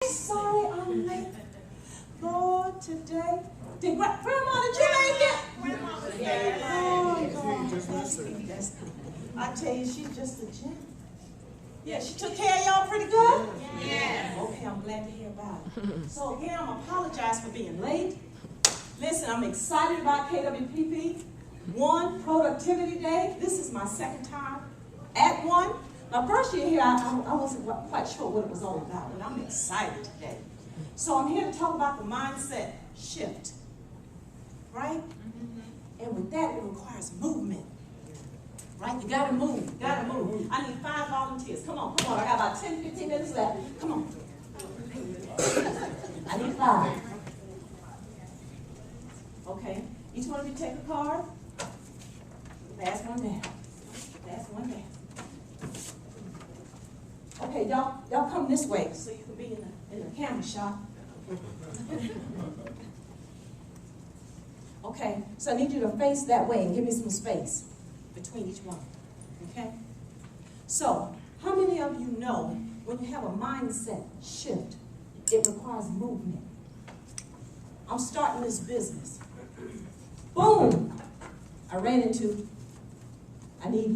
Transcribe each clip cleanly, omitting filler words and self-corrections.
sorry I'm late. Lord, today. Grandma, did you make it? Grandma was there. there. Oh, God. That's good. I tell you, she's just a gem. Yeah, she took care of y'all pretty good? Yes. Okay, I'm glad to hear about it. So again, I'm apologize for being late. Listen, I'm excited about KWPP. One, Productivity Day. This is my second time at one. My first year here, I wasn't quite sure what it was all about, but I'm excited today. So I'm here to talk about the mindset shift, right? And with that, it requires movement, right? You gotta move, you gotta move. I need 5 volunteers. Come on. I got about 10, 15 minutes left. Come on. I need 5. Okay, each one of you take a card. Pass one down. Pass one down. Okay, y'all come this way so you can be in the camera shot. Okay, so I need you to face that way and give me some space between each one. Okay? So, how many of you know when you have a mindset shift, it requires movement? I'm starting this business. Boom! I need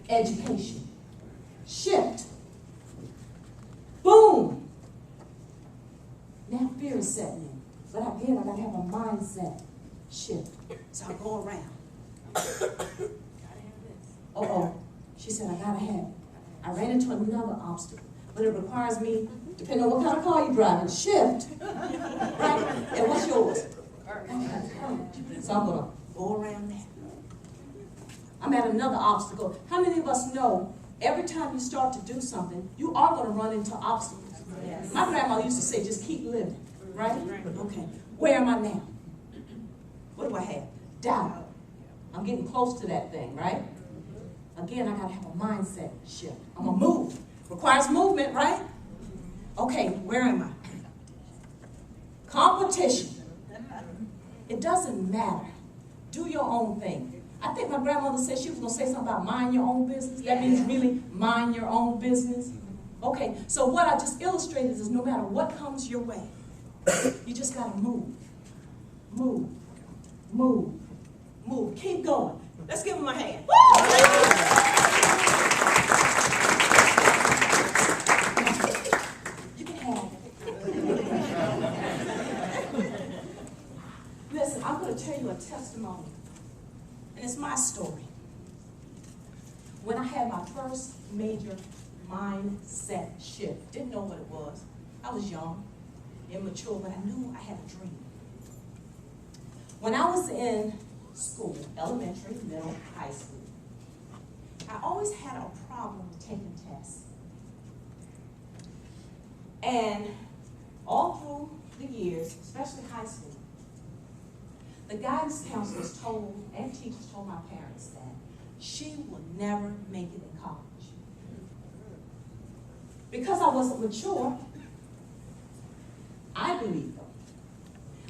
education. Shift. Boom! Now fear is setting in. But again, I gotta have a mindset shift. So I go around. Uh-oh. She said, I gotta have it. I ran into another obstacle. But it requires me, depending on what kind of car you're driving, shift. Right? And what's yours? So I'm gonna go around that. I'm at another obstacle. How many of us know every time you start to do something, you are going to run into obstacles? Yes. My grandma used to say, just keep living, right? Okay. Where am I now? What do I have? Doubt. I'm getting close to that thing, right? Again, I got to have a mindset shift. I'm going to move. Requires movement, right? Okay, where am I? Competition. It doesn't matter. Do your own thing. I think my grandmother said she was going to say something about mind your own business. That means really mind your own business. Okay, so what I just illustrated is no matter what comes your way, you just got to move. Move. Move. Move. Keep going. Let's give them a hand. You can have it. Listen, I'm going to tell you a testimony. And it's my story. When I had my first major mindset shift, didn't know what it was. I was young, immature, but I knew I had a dream. When I was in school, elementary, middle, high school, I always had a problem with taking tests. And all through the years, especially high school, the guidance counselors told, and teachers told my parents that she would never make it in college. Because I wasn't mature, I believed them.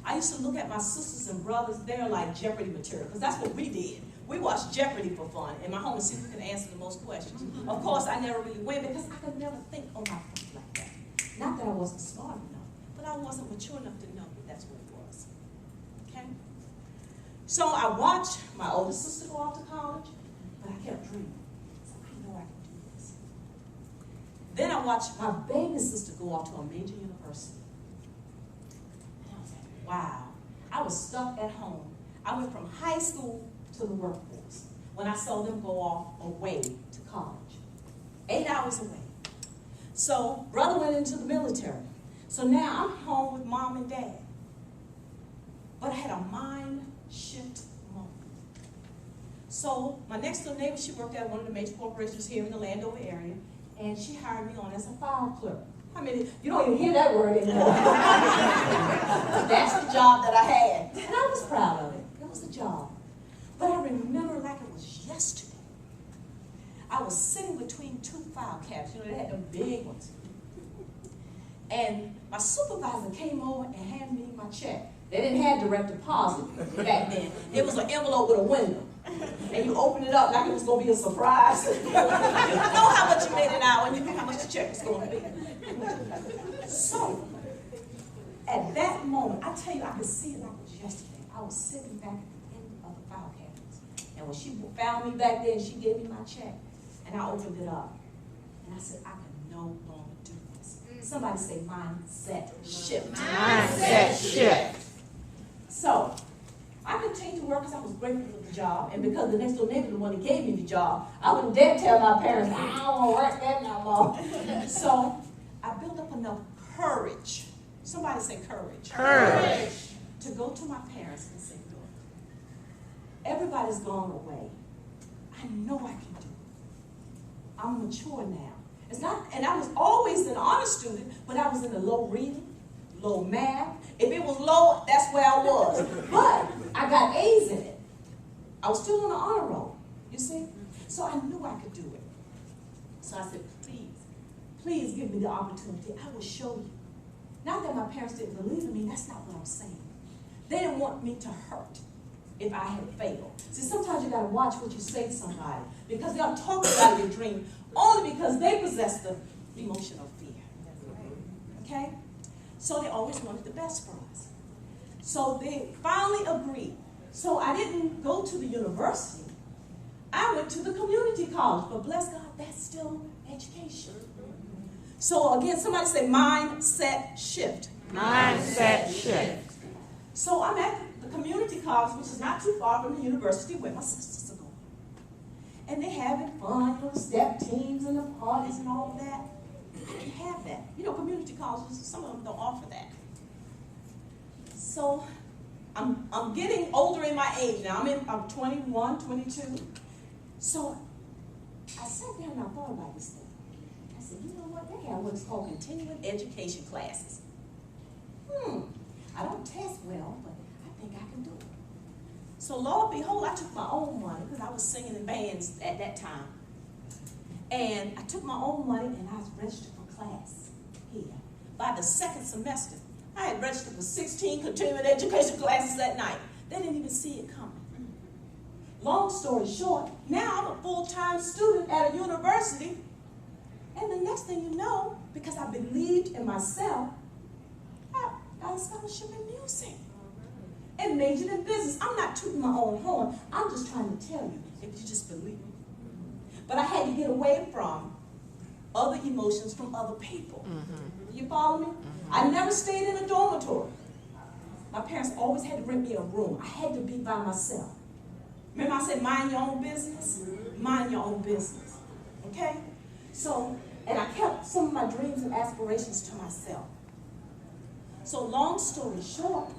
I used to look at my sisters and brothers, they're like Jeopardy material, because that's what we did. We watched Jeopardy for fun, and my home and see who can answer the most questions. Of course, I never really win because I could never think on my feet like that. Not that I wasn't smart enough, but I wasn't mature enough to know that that's what it was. Okay? So I watched my older sister go off to college, but I kept dreaming. So I know I can do this. Then I watched my baby sister go off to a major university. And I was like, wow. I was stuck at home. I went from high school to the workforce when I saw them go off away to college. 8 hours away. So brother went into the military. So now I'm home with mom and dad. But I had a mind shift moment. So my next door neighbor, she worked at one of the major corporations here in the Landover area, and she hired me on as a file clerk. I mean, you don't even hear that word anymore. That's the job that I had. And I was proud of it. It was a job. But I remember like it was yesterday. I was sitting between 2 file cabinets. You know, they had them big ones. And my supervisor came over and handed me my check. They didn't have direct deposit back then. It was an envelope with a window. And you open it up like it was going to be a surprise. You know how much you made an hour and you knew how much the check was going to be. So, I tell you, I could see it like it was yesterday. I was sitting back at the end of the file cabinets. And when she found me back there and she gave me my check, and I opened it up, and I said, I can no longer do this. Somebody say mindset shift. Mindset shift. So, I continued to work because I was grateful for the job, and because the next door neighbor, the one that gave me the job, I wouldn't dare tell my parents, I don't want to work that no more. So, I built up enough courage. Somebody say courage. Courage. To go to my parents and say, look, everybody's gone away. I know I can do it. I'm mature now. It's not, and I was always an honor student, but I was in the low reading, low math. If it was low, that's where I was. But I got A's in it. I was still on the honor roll, you see? So I knew I could do it. So I said, please give me the opportunity. I will show you. Not that my parents didn't believe in me, that's not what I'm saying. They didn't want me to hurt if I had failed. See, sometimes you got to watch what you say to somebody because they'll talk about your dream only because they possess the emotional fear. Okay? So they always wanted the best for us. So they finally agreed. So I didn't go to the university. I went to the community college, but bless God, that's still education. So again, somebody say mindset shift. Mindset shift. So I'm at the community college, which is not too far from the university where my sisters are going. And they're having fun, you know, step teams and the parties and all of that. I didn't have that. You know, community colleges, some of them don't offer that. So I'm getting older in my age now. I'm 21, 22. So I sat there and I thought about this thing. I said, you know what? They have what's called continuing education classes. I don't test well, but I think I can do it. So lo and behold, I took my own money because I was singing in bands at that time. And I took my own money and I was registered for class here. By the second semester, I had registered for 16 continuing education classes that night. They didn't even see it coming. Long story short, now I'm a full-time student at a university. And the next thing you know, because I believed in myself, I got a scholarship in music and majored in business. I'm not tooting my own horn. I'm just trying to tell you, if you just believe. But I had to get away from other emotions from other people. You follow me? I never stayed in a dormitory. My parents always had to rent me a room. I had to be by myself. Remember I said, mind your own business? Mind your own business. Okay? So, and I kept some of my dreams and aspirations to myself. So long story short,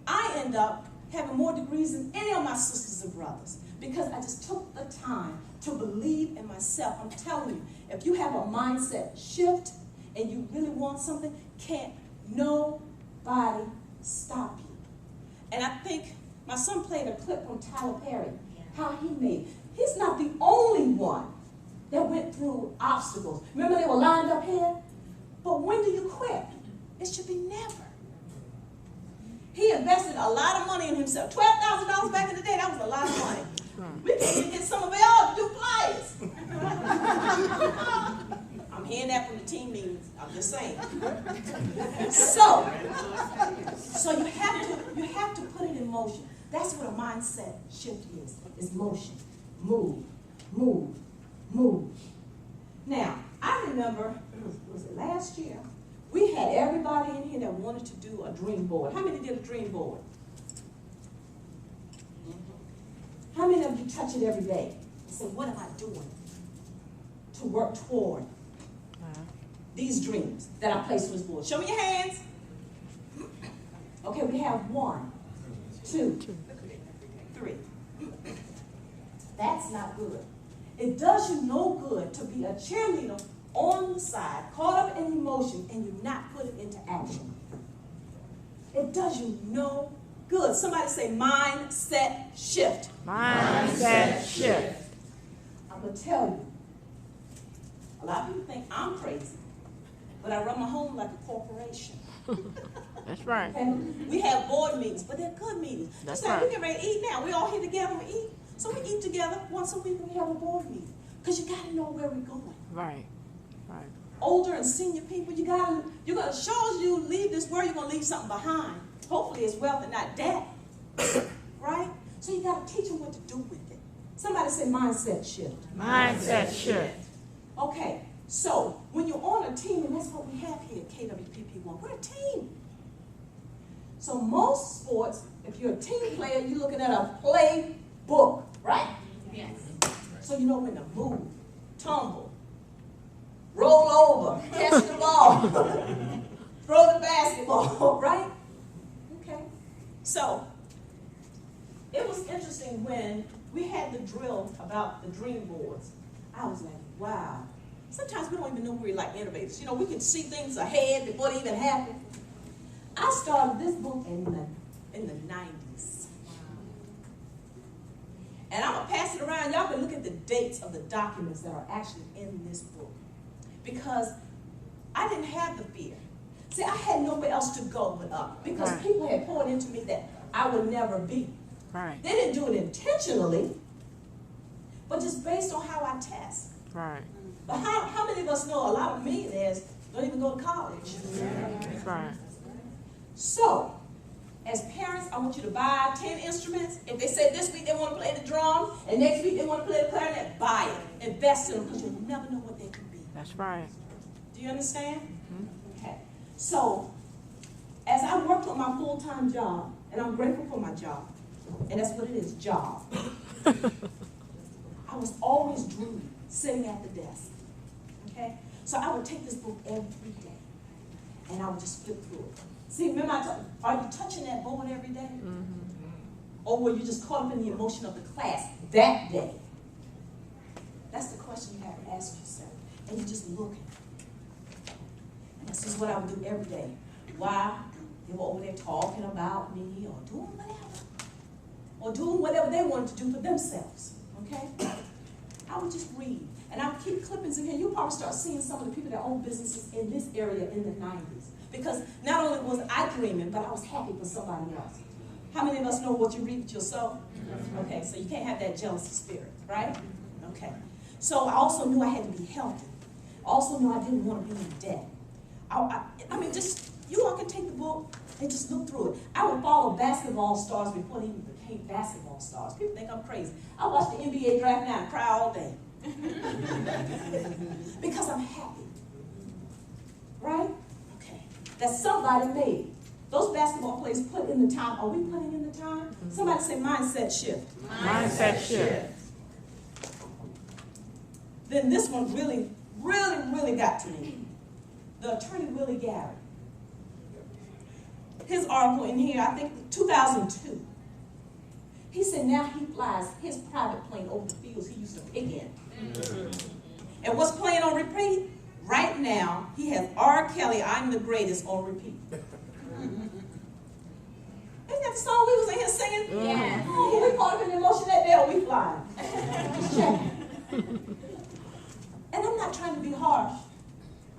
I end up having more degrees than any of my sisters and brothers because I just took the time to believe in myself. I'm telling you, if you have a mindset shift and you really want something, can't nobody stop you. And I think my son played a clip from Tyler Perry, how he made. He's not the only one that went through obstacles. Remember they were lined up here? But when do you quit? It should be never. He invested a lot of money in himself. $12,000 back in the day, that was a lot of money. We can't even get some of y'all to do flyers. I'm hearing that from the team meetings. I'm just saying. So you have to put it in motion. That's what a mindset shift is motion. Move, move, move. Now, I remember, was it last year? We had everybody in here that wanted to do a dream board. How many did a dream board? How many of you touch it every day and say, what am I doing to work toward these dreams that I placed on this board? Show me your hands. Okay, we have 1, 2, 3. That's not good. It does you no good to be a cheerleader on the side, caught up in emotion, and you not put it into action. It does you no good. Somebody say mindset shift. Mindset shift. I'm going to tell you, a lot of people think I'm crazy, but I run my home like a corporation. That's right. Okay? We have board meetings, but they're good meetings. That's Just like right. we get ready to eat now. We all here together, we eat. So we eat together once a week and we have a board meeting. Because you got to know where we're going. Right. Right. Older and senior people, you're going to show as you leave this world, you're going to leave something behind. hopefully it's wealth and not debt. Right? So you got to teach them what to do with it. Somebody say mindset shift. Mindset shift. Okay, so when you're on a team, and that's what we have here at KWPP1, we're a team. So most sports, if you're a team player, you're looking at a playbook, right? Yes. So you know when to move, tumble, roll over, catch the ball, throw the basketball, right? Okay. So it was interesting when we had the drill about the dream boards. I was like, wow. Sometimes we don't even know we're like innovators. You know, we can see things ahead before they even happen. I started this book in the 90s. And I'm going to pass it around. Y'all can look at the dates of the documents that are actually in this book. Because I didn't have the fear. See, I had nowhere else to go but up. Because Right. people had poured into me that I would never be. Right. They didn't do it intentionally, but just based on how I test. Right. But how many of us know a lot of millionaires don't even go to college? That's right. So, as parents, I want you to buy 10 instruments. If they say this week they want to play the drum, and next week they want to play the clarinet, buy it. Invest in them, because you'll never know what they could be. That's right. Do you understand? Mm-hmm. Okay. So, as I worked on my full-time job, and I'm grateful for my job, and that's what it is, job. I was always drooling, sitting at the desk. Okay? So I would take this book every day, and I would just flip through it. See, remember are you touching that board every day? Mm-hmm. Or were you just caught up in the emotion of the class that day? That's the question you have to ask yourself. And you're just looking. And this is what I would do every day. Why? They were over there talking about me or doing whatever. Or doing whatever they wanted to do for themselves. Okay? I would just read. And I would keep clippings in here. You'll probably start seeing some of the people that own businesses in this area in the 90s. Because not only was I dreaming, but I was happy for somebody else. How many of us know what you reap with yourself? Okay, so you can't have that jealousy spirit, right? Okay. So I also knew I had to be healthy. I also knew I didn't want to be in debt. I mean, just, you all can take the book and just look through it. I would follow basketball stars before they even became basketball stars. People think I'm crazy. I watch the NBA draft now and cry all day. Because I'm happy. Right? Okay. That somebody made. Those basketball players put in the time. Are we putting in the time? Mm-hmm. Somebody say mindset shift. Mindset shift. Then this one really, really, really got to me. The attorney Willie Garrett. His article in here, I think 2002. He said now he flies his private plane over the fields he used to pick in. And what's playing on repeat? Right now, he has R. Kelly, I'm the Greatest, on repeat. Isn't that the song we was in here singing? Yeah. Oh, we caught up in the emotion that day, or we flying. Just checking. And I'm not trying to be harsh.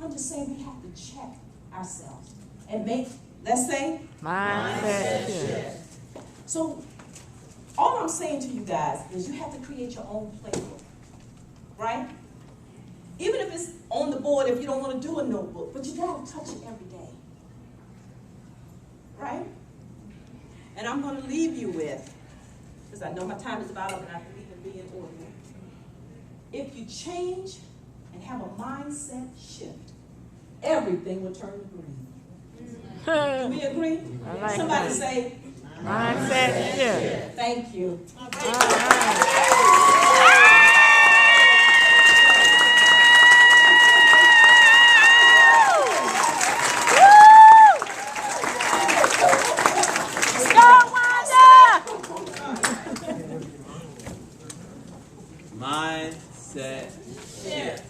I'm just saying we have to check ourselves and make, let's say, Mindset shift. So, all I'm saying to you guys is you have to create your own playbook, right? Even if it's on the board, if you don't want to do a notebook, but you got to touch it every day, right? And I'm going to leave you with, because I know my time is about up and I believe in being orderly. If you change and have a mindset shift, everything will turn to green. Do we agree? I like Somebody that. say, Mindset shift. thank you. All right. Go, Wanda! Mindset shift.